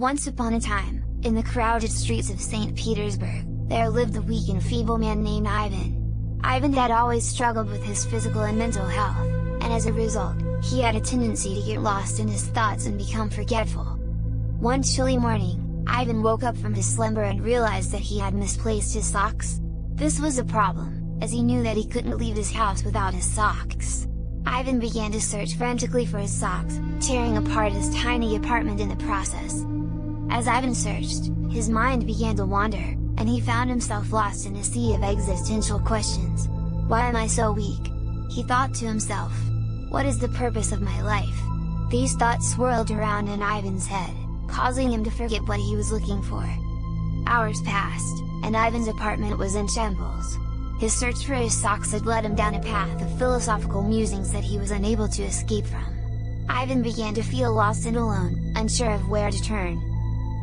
Once upon a time, in the crowded streets of St. Petersburg, there lived a weak and feeble man named Ivan. Ivan had always struggled with his physical and mental health, and as a result, he had a tendency to get lost in his thoughts and become forgetful. One chilly morning, Ivan woke up from his slumber and realized that he had misplaced his socks. This was a problem, as he knew that he couldn't leave his house without his socks. Ivan began to search frantically for his socks, tearing apart his tiny apartment in the process. As Ivan searched, his mind began to wander, and he found himself lost in a sea of existential questions. Why am I so weak? He thought to himself. What is the purpose of my life? These thoughts swirled around in Ivan's head, causing him to forget what he was looking for. Hours passed, and Ivan's apartment was in shambles. His search for his socks had led him down a path of philosophical musings that he was unable to escape from. Ivan began to feel lost and alone, unsure of where to turn.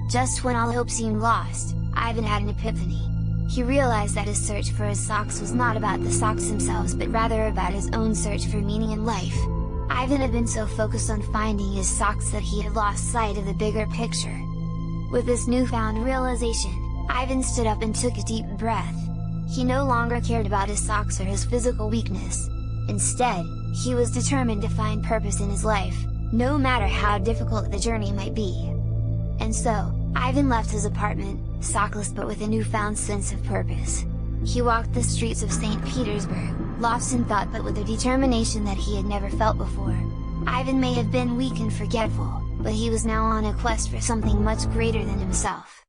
Just when all hope seemed lost, Ivan had an epiphany. He realized that his search for his socks was not about the socks themselves but rather about his own search for meaning in life. Ivan had been so focused on finding his socks that he had lost sight of the bigger picture. With this newfound realization, Ivan stood up and took a deep breath. He no longer cared about his socks or his physical weakness. Instead, he was determined to find purpose in his life, no matter how difficult the journey might be. And so, Ivan left his apartment, sockless but with a newfound sense of purpose. He walked the streets of St. Petersburg, lost in thought but with a determination that he had never felt before. Ivan may have been weak and forgetful, but he was now on a quest for something much greater than himself.